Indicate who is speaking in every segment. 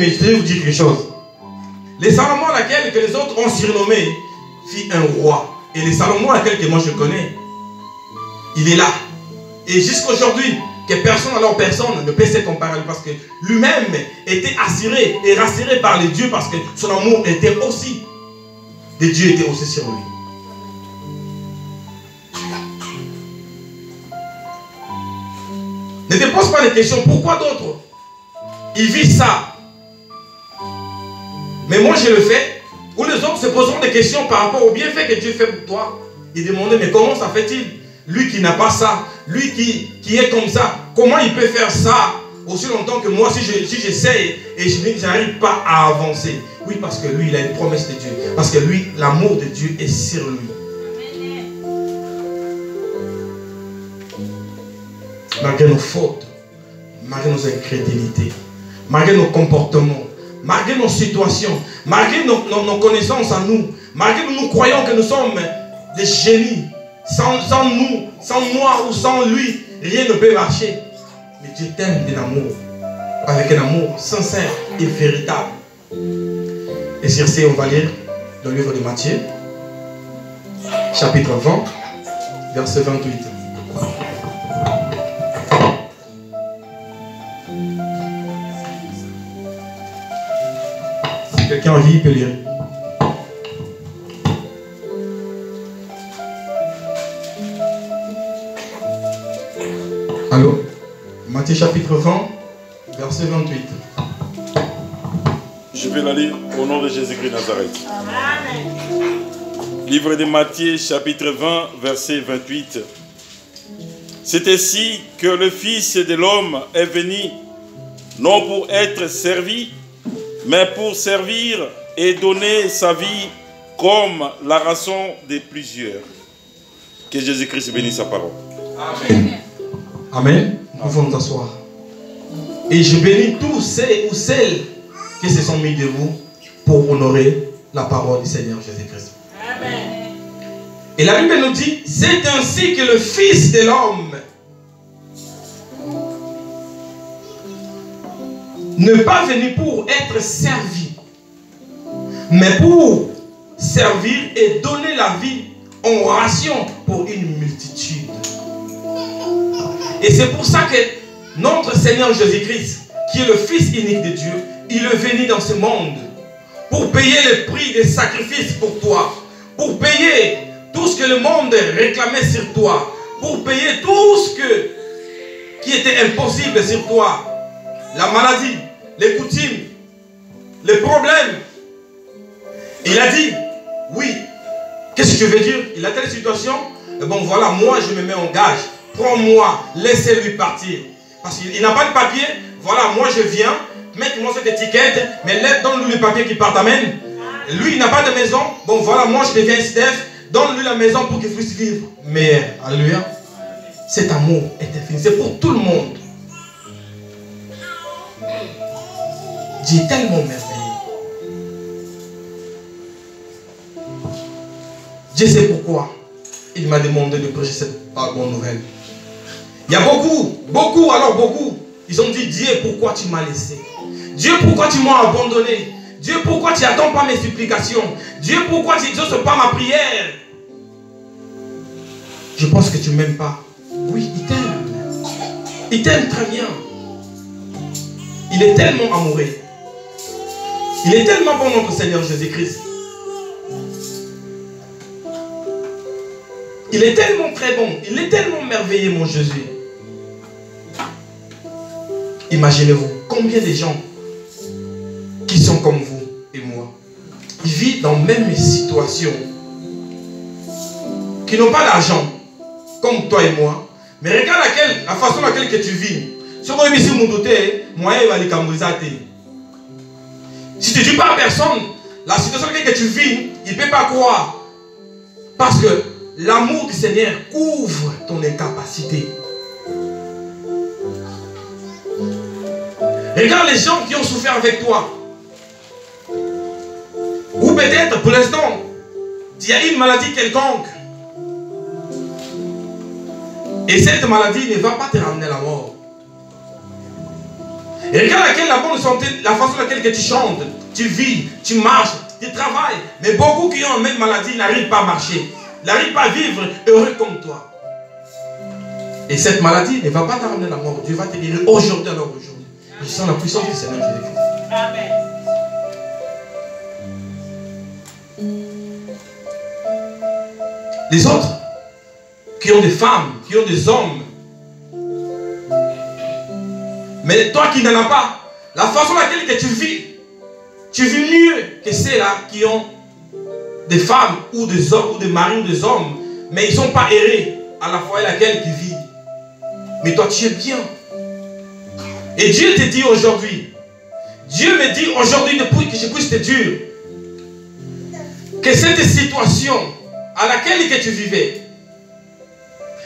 Speaker 1: Mais je vais vous dire quelque chose. Les Salomon laquelle que les autres ont surnommé fit un roi. Et les Salomon laquelle que moi je connais, il est là. Et jusqu'aujourd'hui, que personne alors personne ne peut se comparer parce que lui-même était assuré et rassuré par les dieux parce que son amour était aussi, les dieux étaient aussi sur lui. Ne te pose pas les questions, pourquoi d'autres ils vivent ça? Mais moi je le fais, ou les autres se poseront des questions par rapport au bienfait que Dieu fait pour toi. Ils demandaient, mais comment ça fait-il? Lui qui n'a pas ça, lui qui est comme ça, comment il peut faire ça aussi longtemps que moi si j'essaye et je n'arrive pas à avancer? Oui, parce que lui, il a une promesse de Dieu. Parce que lui, l'amour de Dieu est sur lui. Malgré nos fautes, malgré nos incrédulités, malgré nos comportements, malgré nos situations, malgré nos connaissances en nous, malgré que nous croyons que nous sommes des génies, sans nous, sans moi ou sans lui, rien ne peut marcher. Mais Dieu t'aime d'un amour, avec un amour sincère et véritable. Et sur ce, on va lire le livre de Matthieu, chapitre 20, verset 28. Si quelqu'un a envie, il peut lire. Allô? Matthieu chapitre 20, verset 28.
Speaker 2: Je vais la lire au nom de Jésus-Christ Nazareth. Livre de Matthieu chapitre 20, verset 28. C'est ainsi que le Fils de l'homme est venu, non pour être servi, mais pour servir et donner sa vie comme la rançon de plusieurs. Que Jésus-Christ bénisse sa parole.
Speaker 1: Amen. Amen. Nous pouvons nous asseoir. Et je bénis tous ceux ou celles qui se sont mis debout pour honorer la parole du Seigneur Jésus-Christ. Amen. Et la Bible nous dit, c'est ainsi que le Fils de l'homme n'est pas venu pour être servi, mais pour servir et donner la vie en ration pour une multitude. Et c'est pour ça que notre Seigneur Jésus-Christ, qui est le Fils unique de Dieu, il est venu dans ce monde pour payer le prix des sacrifices pour toi, pour payer tout ce que le monde réclamait sur toi, pour payer tout ce qui était impossible sur toi, la maladie, les coutumes, les problèmes. Il a dit, oui, qu'est-ce que je veux dire? Il a telle situation, et bon voilà, moi je me mets en gage, prends-moi, laissez-lui partir. Parce qu'il n'a pas de papier, voilà, moi je viens, mettez-moi cette étiquette, mais donne-lui le papier qui part, amen. Lui, il n'a pas de maison, bon voilà, moi je deviens SDF, donne-lui la maison pour qu'il puisse vivre. Mais, alléluia, cet amour est infini, c'est pour tout le monde. Dieu est tellement merveilleux. Dieu sait pourquoi il m'a demandé de prêcher cette bonne nouvelle. Il y a beaucoup, ils ont dit, Dieu, pourquoi tu m'as laissé? Dieu, pourquoi tu m'as abandonné? Dieu, pourquoi tu n'attends pas mes supplications? Dieu, pourquoi tu n'exauces pas ma prière? Je pense que tu ne m'aimes pas. Oui, il t'aime. Il t'aime très bien. Il est tellement amoureux. Il est tellement bon, notre Seigneur Jésus-Christ. Il est tellement très bon. Il est tellement merveilleux, mon Jésus. Imaginez-vous combien de gens qui sont comme vous et moi, ils vivent dans la même situation, qui n'ont pas d'argent, comme toi et moi, mais regarde la façon dans laquelle tu vis. Si tu ne dis pas à personne, la situation dans laquelle tu vis, il ne peut pas croire. Parce que l'amour du Seigneur couvre ton incapacité. Regarde les gens qui ont souffert avec toi. Ou peut-être pour l'instant, tu as une maladie quelconque. Et cette maladie ne va pas te ramener à la mort. Et regarde la bonne santé, la façon dans laquelle tu chantes, tu vis, tu marches, tu travailles. Mais beaucoup qui ont la même maladie n'arrivent pas à marcher, n'arrivent pas à vivre heureux comme toi. Et cette maladie ne va pas t'amener la mort. Dieu va te guérir aujourd'hui, alors aujourd'hui. Je sens la puissance du Seigneur Jésus-Christ. Amen. Les autres qui ont des femmes, qui ont des hommes. Mais toi qui n'en as pas, la façon dans laquelle que tu vis mieux que ceux-là qui ont des femmes ou des hommes, ou des maris ou des hommes, mais ils ne sont pas errés à la fois à laquelle tu vis. Mais toi tu es bien. Et Dieu te dit aujourd'hui, Dieu me dit aujourd'hui depuis que je puisse te dire que cette situation à laquelle que tu vivais,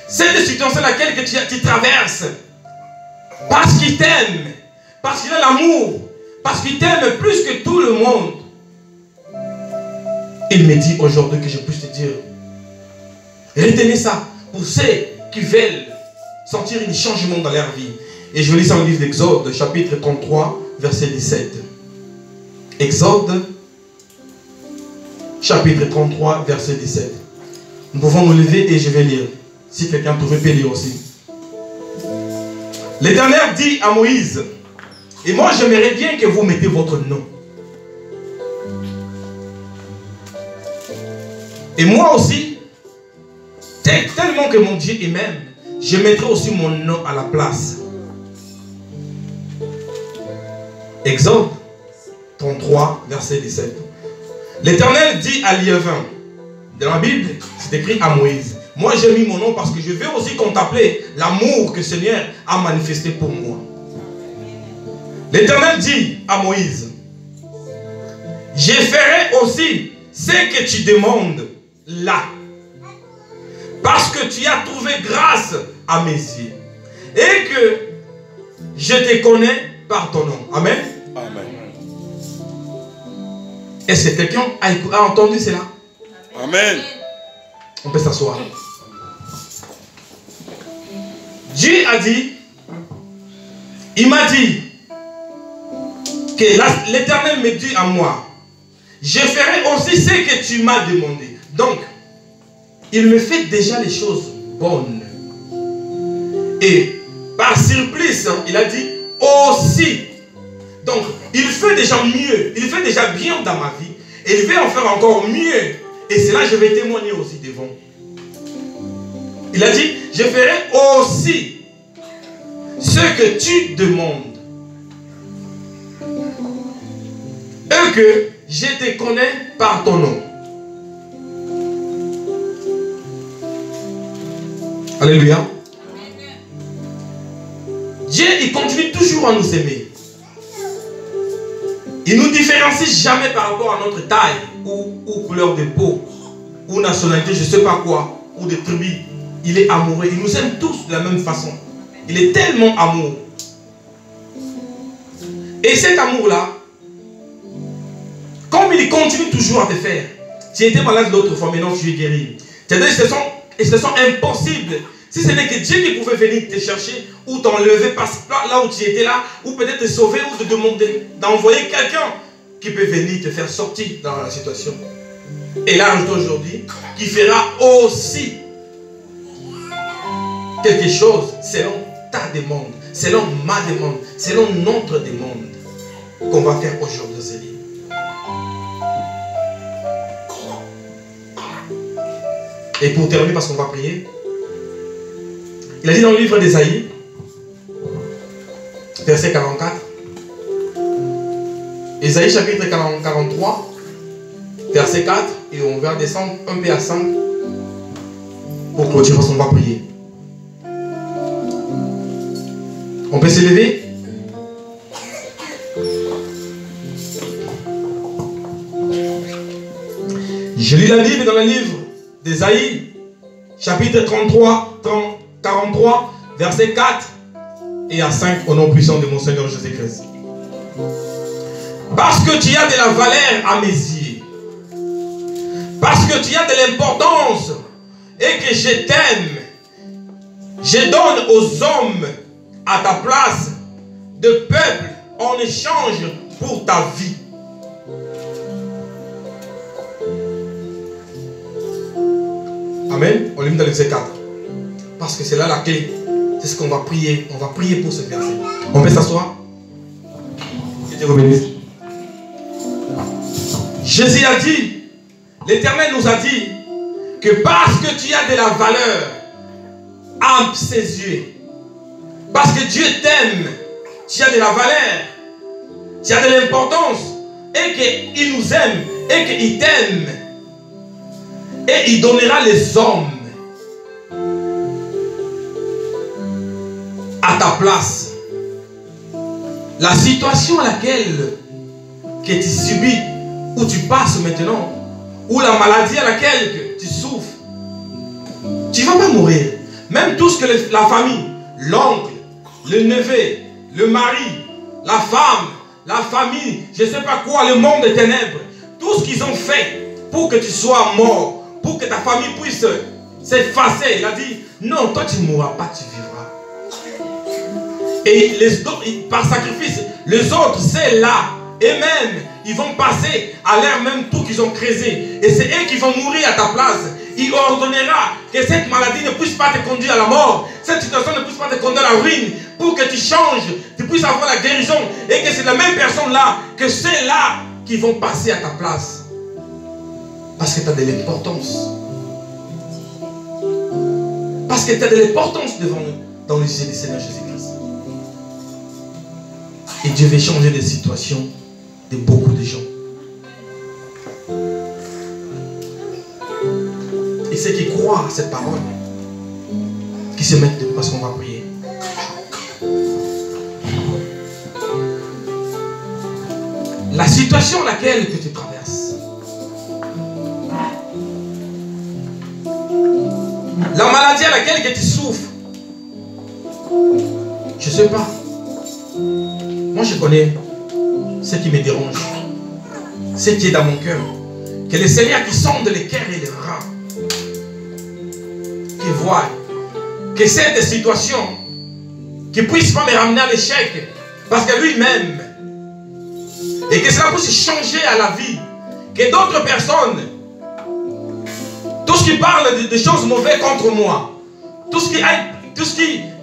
Speaker 1: cette situation à laquelle que tu traverses, parce qu'il t'aime, parce qu'il a l'amour, parce qu'il t'aime plus que tout le monde, il me dit aujourd'hui que je puisse te dire, retenez ça pour ceux qui veulent sentir un changement dans leur vie. Et je vais lire ça dans le livre d'Exode, chapitre 33, verset 17. Exode, chapitre 33, verset 17. Nous pouvons nous lever et je vais lire. Si quelqu'un pouvait lire aussi. L'Éternel dit à Moïse, et moi j'aimerais bien que vous mettez votre nom. Et moi aussi, tellement que mon Dieu est même, je mettrai aussi mon nom à la place. Exode 33, verset 17. L'Éternel dit à Liévin, dans la Bible, c'est écrit à Moïse. Moi j'ai mis mon nom parce que je veux aussi contempler l'amour que le Seigneur a manifesté pour moi. L'Éternel dit à Moïse, je ferai aussi ce que tu demandes là, parce que tu as trouvé grâce à mes yeux et que je te connais par ton nom. Amen. Amen. Est-ce que quelqu'un a entendu cela?
Speaker 2: Amen.
Speaker 1: On peut s'asseoir. Dieu a dit, il m'a dit que l'Éternel me dit à moi, je ferai aussi ce que tu m'as demandé. Donc, il me fait déjà les choses bonnes. Et par surprise, il a dit aussi. Donc, il fait déjà mieux, il fait déjà bien dans ma vie. Et il veut en faire encore mieux. Et c'est là que je vais témoigner aussi devant. Il a dit, je ferai aussi ce que tu demandes. Et que je te connais par ton nom. Alléluia. Dieu, il continue toujours à nous aimer. Il ne nous différencie jamais par rapport à notre taille, ou couleur de peau, ou nationalité, je ne sais pas quoi, ou de tribu. Il est amoureux. Il nous aime tous de la même façon. Il est tellement amoureux. Et cet amour-là, comme il continue toujours à te faire, tu étais malade l'autre fois, maintenant tu es guéri. C'est-à-dire que ce sont impossibles. Si ce n'est que Dieu qui pouvait venir te chercher ou t'enlever là où tu étais là, ou peut-être te sauver ou te demander d'envoyer quelqu'un qui peut venir te faire sortir dans la situation. Et là, aujourd'hui, qui fera aussi quelque chose selon ta demande, selon ma demande, selon notre demande qu'on va faire aujourd'hui, Zélie. Et pour terminer, parce qu'on va prier, il a dit dans le livre d'Ésaïe, verset 44, Ésaïe chapitre 43, verset 4, et on va descendre un peu à 5 pour clôturer parce qu'on va prier. On peut se lever? Je lis la Bible dans le livre d'Ésaïe, chapitre 43, verset 4 et à 5, au nom puissant de mon Seigneur Jésus-Christ. Parce que tu as de la valeur à mes yeux, parce que tu as de l'importance et que je t'aime, je donne aux hommes à ta place de peuple en échange pour ta vie. Amen. On le met dans le verset 4. Parce que c'est là la clé. C'est ce qu'on va prier. On va prier pour ce verset. On peut s'asseoir. Que Dieu vous bénisse. Jésus a dit, l'Éternel nous a dit, que parce que tu as de la valeur à ses yeux, parce que Dieu t'aime, tu as de la valeur, tu as de l'importance, et qu'il nous aime, et qu'il t'aime, et il donnera les hommes à ta place. La situation à laquelle que tu subis, où tu passes maintenant, ou la maladie à laquelle tu souffres, tu ne vas pas mourir. Même tout ce que la famille, l'oncle, le neveu, le mari, la femme, la famille, je ne sais pas quoi, le monde des ténèbres, tout ce qu'ils ont fait pour que tu sois mort, pour que ta famille puisse s'effacer. Il a dit, non, toi tu ne mourras pas, tu vivras. Et par sacrifice, les autres, c'est là. Et même, ils vont passer à l'air même tout qu'ils ont créé. Et c'est eux qui vont mourir à ta place. Il ordonnera que cette maladie ne puisse pas te conduire à la mort. Cette situation ne puisse pas te conduire à la ruine. Pour que tu changes, tu puisses avoir la guérison. Et que c'est la même personne là, que c'est là qui vont passer à ta place. Parce que tu as de l'importance. Parce que tu as de l'importance devant nous, dans les yeux du Seigneur Jésus-Christ. Et Dieu veut changer les situations de beaucoup de gens. Et ceux qui croient à cette parole, qui se mettent debout parce qu'on va prier. La situation à laquelle que tu traverses, la maladie à laquelle que tu souffres, je ne sais pas. Moi je connais ce qui me dérange, ce qui est dans mon cœur. Que le Seigneur qui sonde les cœurs et les reins, qui voit que cette situation qui puisse pas me ramener à l'échec, parce que lui-même, et que cela puisse changer à la vie, que d'autres personnes, tout ce qui parle de choses mauvaises contre moi, tout ce qui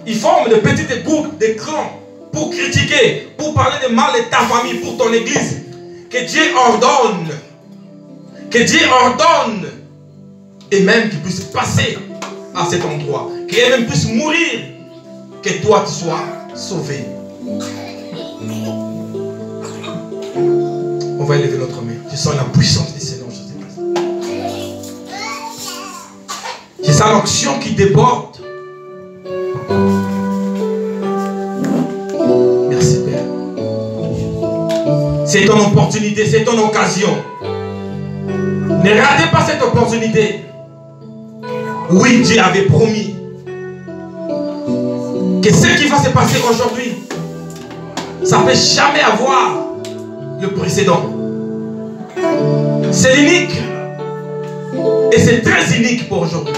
Speaker 1: ils forment de petites groupes, de clans, pour critiquer, pour parler de mal de ta famille, pour ton église, que Dieu ordonne, et même qu'il puisse passer à cet endroit, qu'il même puisse mourir, que toi tu sois sauvé. On va élever notre main. Je sens la puissance du Seigneur Jésus-Christ. Je sens l'onction qui déborde. Merci Père. C'est ton opportunité, c'est ton occasion. Ne ratez pas cette opportunité. Oui, Dieu avait promis que ce qui va se passer aujourd'hui, ça ne peut jamais avoir le précédent. C'est unique. Et c'est très unique pour aujourd'hui.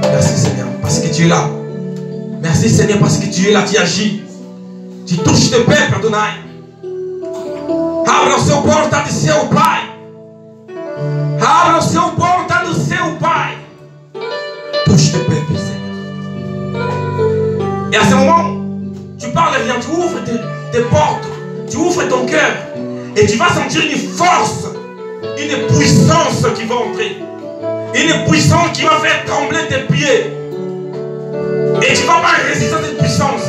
Speaker 1: Merci Seigneur, parce que tu es là. Merci Seigneur, parce que tu es là, tu agis. Tu touches le peuple, Adonai. Abra o seu porta de seu Pai. Abra o seu porta do seu Pai. Touche le peuple, Seigneur. Et à ce moment, tu parles rien, tu ouvres tes portes, tu ouvres ton cœur et tu vas sentir une force, une puissance qui va entrer. Une puissance qui va faire trembler tes pieds. Et tu ne vas pas résister à cette puissance.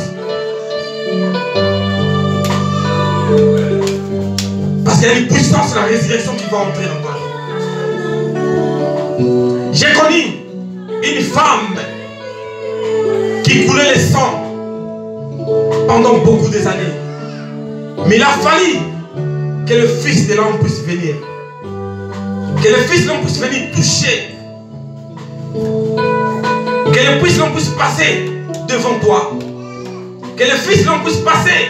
Speaker 1: Parce qu'il y a une puissance de la résurrection qui va entrer dans toi. J'ai connu une femme qui coulait le sang pendant beaucoup des années. Mais il a fallu que le Fils de l'homme puisse venir. Que le Fils de l'homme puisse venir toucher. Que le Fils de l'homme puisse passer devant toi. Que le Fils de l'homme puisse passer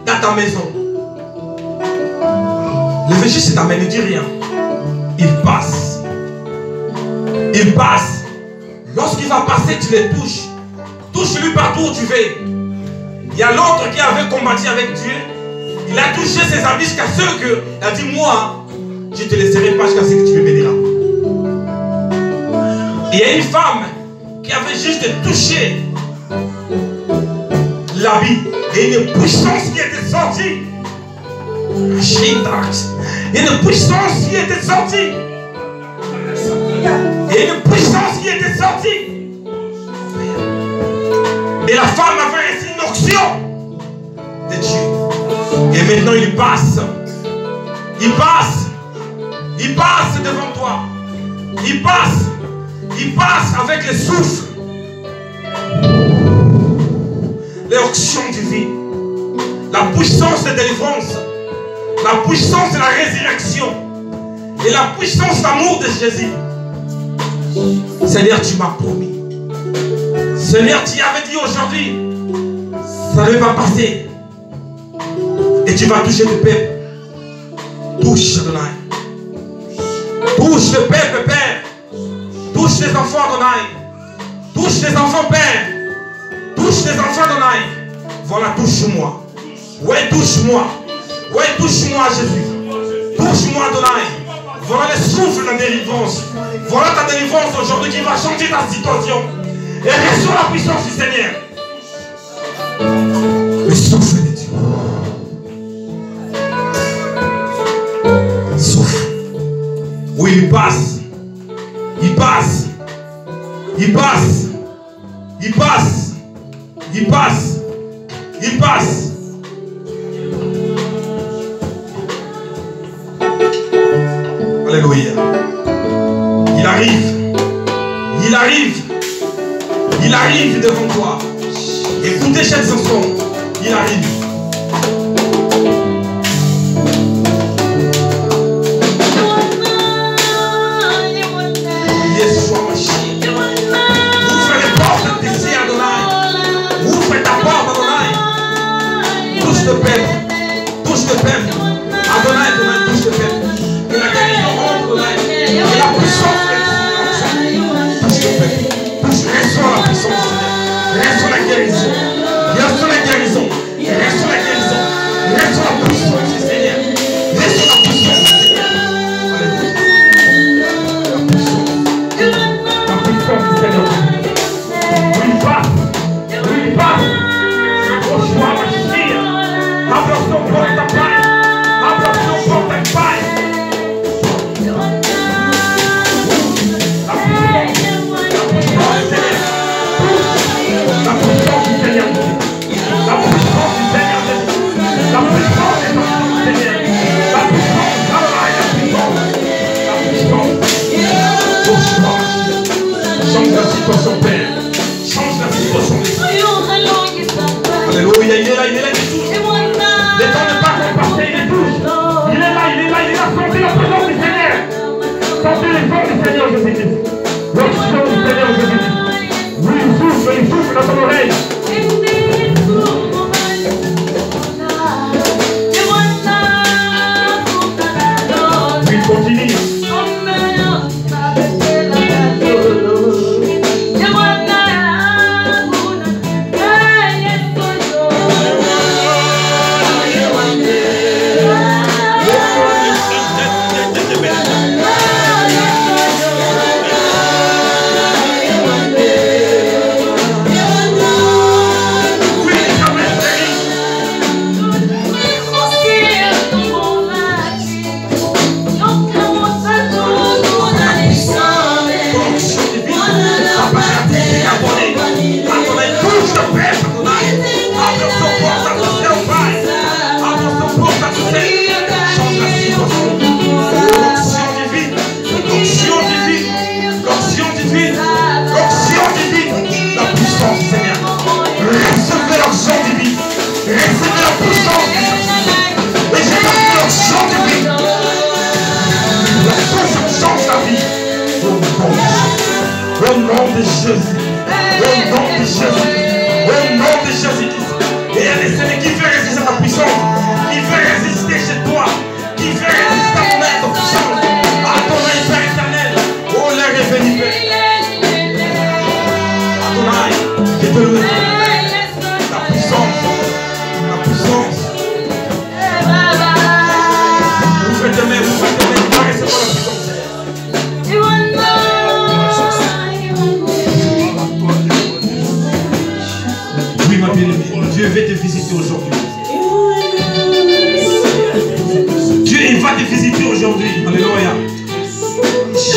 Speaker 1: dans ta maison. Le péché c'est ta main, ne dis rien. Il passe. Il passe. Lorsqu'il va passer, tu le touches. Touche-lui partout où tu veux. Il y a l'autre qui avait combattu avec Dieu. Il a touché ses amis jusqu'à ce que il a dit, moi, je ne te laisserai pas jusqu'à ce que tu me béniras. Il y a une femme qui avait juste touché l'habit et une puissance qui était sortie. Il y a une puissance qui était sortie. Il y a une puissance qui était sortie. Et la femme avait reçu une onction de Dieu. Et maintenant il passe. Il passe. Il passe devant toi. Il passe. Il passe avec le souffle. L'onction divine. La puissance de délivrance. La puissance de la résurrection. Et la puissance d'amour de Jésus. Seigneur, tu m'as promis. Seigneur, tu avais dit aujourd'hui, ça ne va pas passer. Et tu vas toucher le peuple. Touche Adonai. Touche le peuple, Père. Touche les enfants Adonai. Touche les enfants, Père. Touche les enfants Adonai. Voilà, touche-moi. Ouais, touche-moi. Ouais, touche-moi, Jésus. Touche-moi, Adonai. Voilà le souffle de la délivrance. Voilà ta délivrance aujourd'hui qui va changer ta situation. Et reçois la puissance du Seigneur. Le souffle de Dieu. Souffle. Oui, il passe. Il passe. Il passe. Il passe. Il passe. Il passe. Alléluia. Il arrive. Il arrive. Il arrive devant toi. Écoutez cette chanson. Il arrive. Yeshua Mashiach. Ouvre les portes d'ici, Adonai. Ouvre ta porte, Adonai. Touche le peuple. Touche le peuple. Adonai, Adonai, touche le peuple. Que la guérison rentre, Adonai. Que la puissance touche le peuple. Reçois la puissance, reçois la guérison, reçois la guérison, reçois la guérison, reçois la puissance du Seigneur, reçois la puissance du Seigneur. La puissance du Seigneur. Oui, il passe, oui, il passe. Reçois ma chire, abre ton porte à paille, abre ton porte à paille. La puissance du Seigneur. La puissance du Seigneur. La puissance du Seigneur. La puissance. La puissance. Touche-moi. Change la situation, Père. Change la situation. Alléluia. Il est là, il est là, il touche. Le temps n'est pas passé, il est touche. Il est là, il est là, il est là. Sentez la présence du Seigneur. Sentez l'effort du Seigneur Jésus-Christ. L'onction du Seigneur Jésus-Christ. Oui, il souffle dans ton oreille. Oui, continue. Au nom de Jésus. Au nom de Jésus. Au nom de Jésus-Christ. Et il y a des Seigneurs qui veulent résister à ta puissance. Qui veulent résister chez toi. Qui veulent résister à ton aide, ton puissance. À ton aide, Père éternel. Oh, l'air est béni, Père. À ton aide. Je te loue. veut te visiter aujourd'hui. Dieu, il va te visiter aujourd'hui. Alléluia.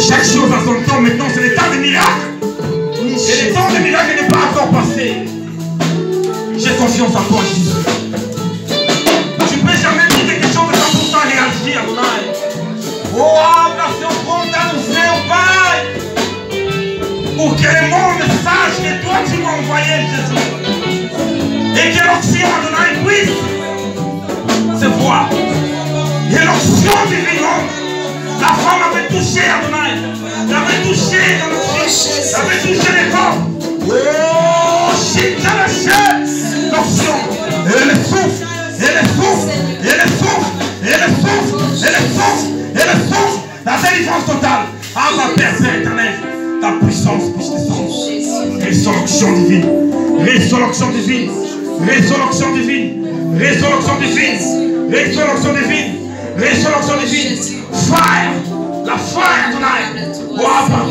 Speaker 1: Chaque chose a son temps. Maintenant, c'est le temps des miracles. Et le temps des miracles n'est pas encore passé. J'ai confiance en toi, Jésus. Tu peux jamais dire quelque chose de 100% réagir, Adonai. Oh, nation frontale, nous faisons Père. Pour que le monde sache que toi, tu m'as envoyé, Jésus. Et que l'onction, Adonai, puisse se voir. Et l'onction divine, la femme avait touché, Adonai. Elle avait touché dans le fils. Elle avait touché les corps. Oh, shit, dans la chair. L'onction. Et elle souffle. Et elle souffle. Et elle souffle. Et elle souffle. Et elle souffle. Et elle souffle. La délivrance totale. Ah, ma Père, Père éternel. Ta puissance puisse descendre. Résurrection divine. Résurrection divine. Résurrection divine. Résurrection divine. Résurrection divine. Résurrection divine. Fire. La fire tonight. Oh,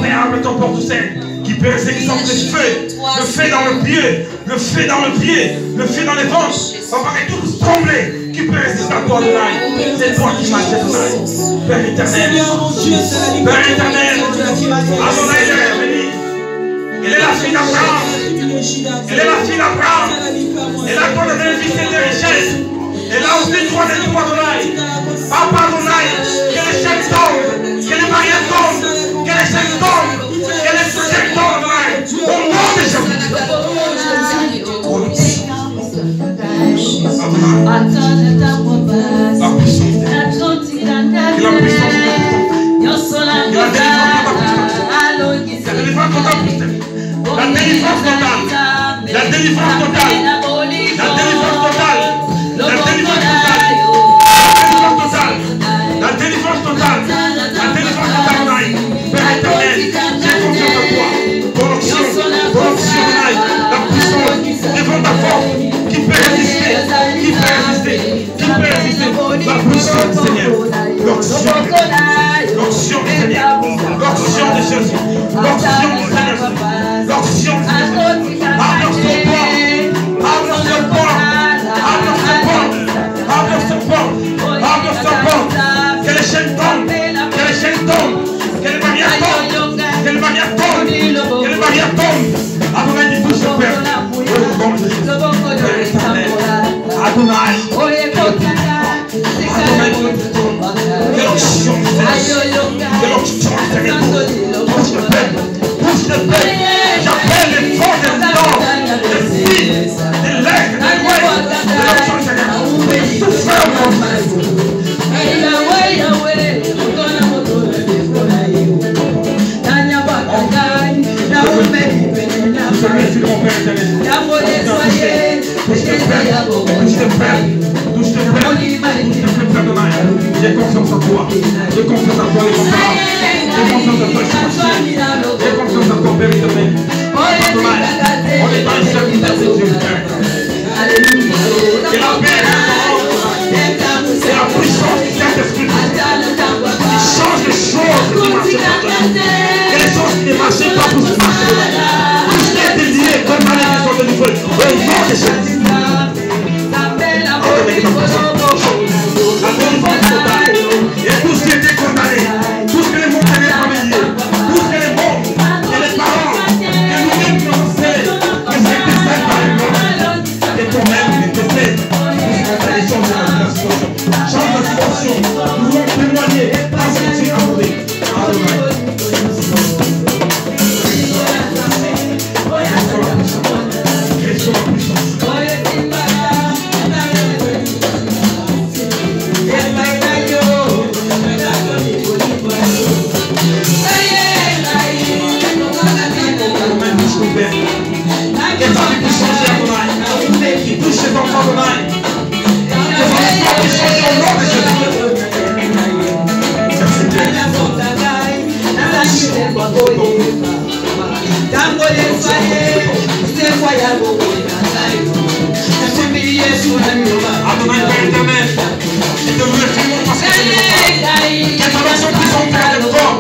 Speaker 1: Père, avec ton porte-sel qui peut rester qui sort le feu dans le pied, le feu dans le pied, le feu dans les ventres. Papa, que tout trembler qui peut rester à toi tonight. C'est toi qui m'as fait tonight. Père éternel. Père éternel. Adonai, il est revenu. Elle est la fille d'Abraham. Elle est la fille d'Abraham. Elle a droit de bénéficier des richesses. Elle a aussi droit de toi, Adonai. Papa, Adonai, que les chèques tombent, que les mariages tombent, que les chèques tombent, que les chèques tombent, Adonai. Au nom de Jésus. La puissance de la puissance de la délivrance totale. La délivrance totale. La délivrance totale. La délivrance totale. La délivrance totale. La délivrance totale. La délivrance totale. Père éternel, j'ai confiance en toi. Ton onction, la puissance devant ta force qui peut résister, qui peut résister, qui peut résister. La puissance du Seigneur. L'onction du Seigneur. L'onction de Jésus. L'onction du Seigneur. L'onction du Seigneur. Abre ce port. Abre ce port. Abre ce port. Abre ce port. Abre ce port. Que les chaînes tombent. Que les chaînes tombent. Que les barrières tombent. Que les barrières tombent. Que les barrières tombent. Adonai, dis tout ce Père. Au nom de Jésus. Père éternel. Adonai. Adonai, que l'onction du Seigneur. Que l'onction du Seigneur. Pousse le peuple. Pousse le peuple. J'appelle les forces des dents, des filles, des legs, des ouailles, de l'onction du Seigneur. Tout faire au nom de Jésus. J'ai confiance en toi. J'ai confiance en toi, les conférences. J'ai confiance en toi, les j'ai confiance en toi, Père éternel. On est dans le service de Dieu, Père. Et la paix, c'est la puissance du Saint-Esprit qui change les choses qui marchaient pas. Et les choses qui ne marchaient pas pour se marcher. Tout ce qui est délié, comme dans les maisons de nouveau. Au nom de Jésus. La délivrance totale. Et tout ce qui était condamné, tout ce que les mondes avaient travaillé, tout ce que les mondes, et les parents, que nous-mêmes qui avons fait, que c'était fait par les mondes, et toi-même qui était fait, les choses de la situation. Change de situation, nous voulons témoigner parce que tu as donné. Adonai. Reçois la puissance. Que ta vie puisse changer, Adonai. Qui touche tes enfants, Adonai. Que ton histoire puisse changer au nom de Jésus. Merci, Père. Adonai, Père éternel, je te remercie parce que ta version puisse entrer dans le corps.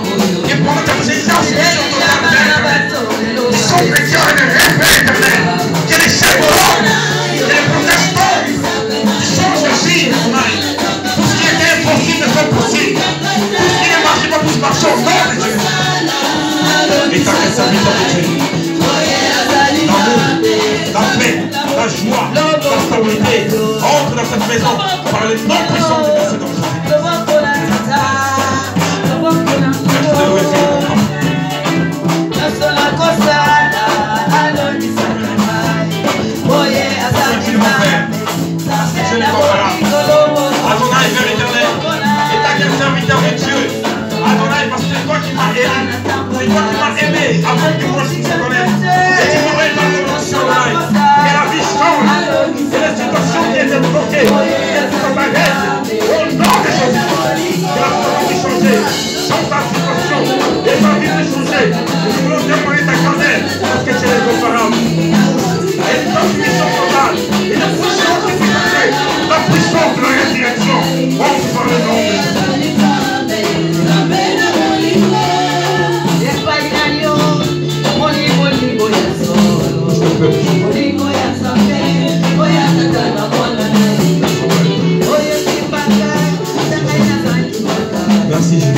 Speaker 1: Et pendant ta présence, que les chèvres volent, que les protèges cette maison par le nom puissant de Dieu dans Adonai, Père éternel, et ta quel serviteur de Dieu. Adonai, parce que c'est toi qui m'as élu. C'est toi qui m'as aimé avant que moi je te connaisse. Et tu m'aurais dans le nom Adonai. Que la vie change. Et les situations qui étaient bloquées sont arrêtées. Au nom de Jésus. Que la vie puisse changer. Change ta situation. Et ta vie puisse changer. Nous voulons témoigner ta grandeur. Parce que tu es incomparable. Et ta puissance totale. Et la puissance qui puisse changer. La puissance de la résurrection. On se parle le nom de Jésus. Merci Jésus.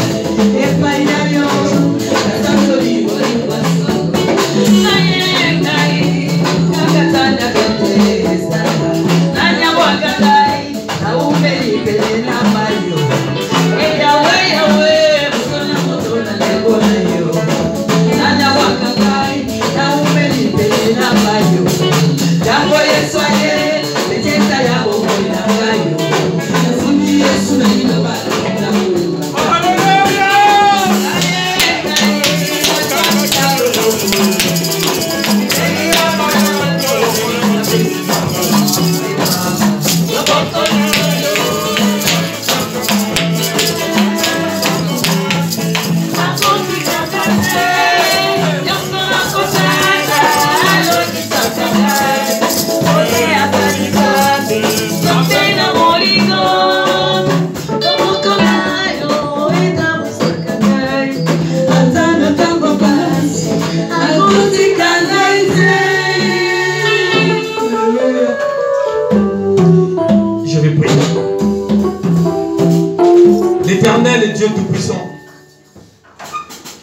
Speaker 1: L'Éternel est Dieu Tout-Puissant.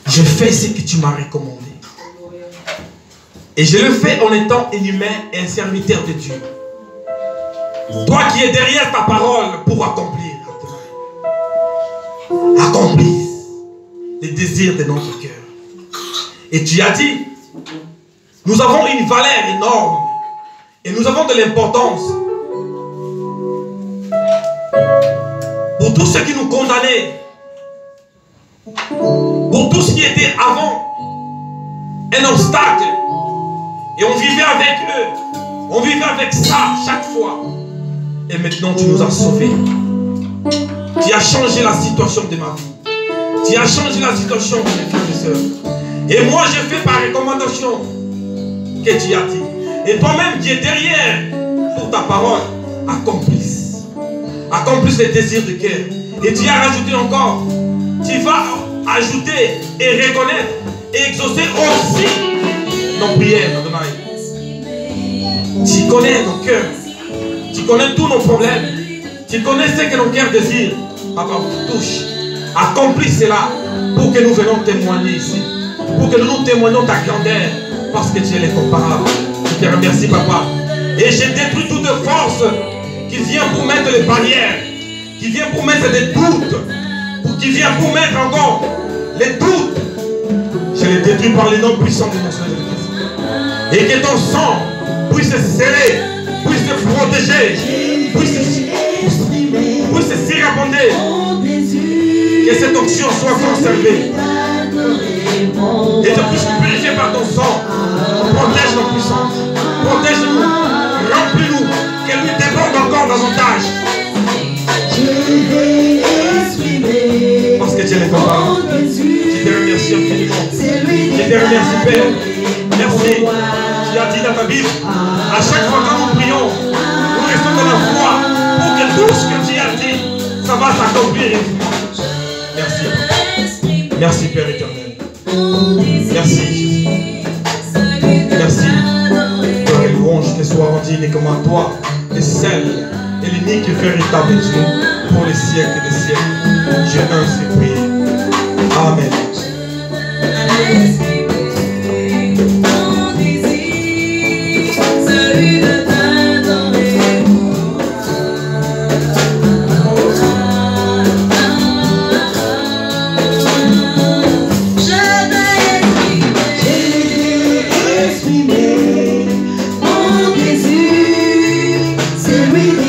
Speaker 1: Je fais ce que tu m'as recommandé. Et je le fais en étant un humain et un serviteur de Dieu. Toi qui es derrière ta parole pour accomplir. Accomplis les désirs de notre cœur. Et tu as dit, nous avons une valeur énorme. Et nous avons de l'importance. Pour tout ce qui nous condamnait, pour tout ce qui était avant un obstacle, et on vivait avec eux, on vivait avec ça chaque fois, et maintenant tu nous as sauvés. Tu as changé la situation de ma vie, tu as changé la situation de mes frères et sœurs, et moi je fais par recommandation que tu as dit, et toi-même qui es derrière pour ta parole, accomplisse les désirs du cœur. Et tu as rajouté encore, tu vas ajouter et reconnaître et exaucer aussi nos prières, Adonai. Tu connais nos cœurs, tu connais tous nos problèmes, tu connais ce que nos cœurs désirent. Papa, touche, accomplis cela pour que nous venions témoigner ici, pour que nous témoignons ta grandeur, parce que tu es l'incomparable. Je te remercie, Papa. Et je détruis toute force qui vient pour mettre les barrières, qui vient pour mettre des doutes, qui vient pour mettre encore les doutes. Je les détruis par les noms puissants de notre Seigneur Jésus. Et que ton sang puisse se serrer, puisse se protéger, puisse se surabonder. Que cette onction soit conservée. Et que puisse purifier par ton sang. Protège nos puissances. Protège-nous. Remplis-nous. Que lui déborde encore davantage. Parce que tu es l'incomparable. Je te remercie infiniment. Je te remercie, Père. Merci. Tu as dit dans ta Bible, à chaque fois que nous prions, nous restons dans la foi pour que tout ce que tu as dit, ça va s'accomplir. Merci. Merci, Père éternel. Merci, Jésus. Merci. Gloire et louange te soient rendues uniquement à toi, le seul et l'unique véritable Dieu, pour les siècles des siècles. J'ai ainsi prié. Amen.
Speaker 3: We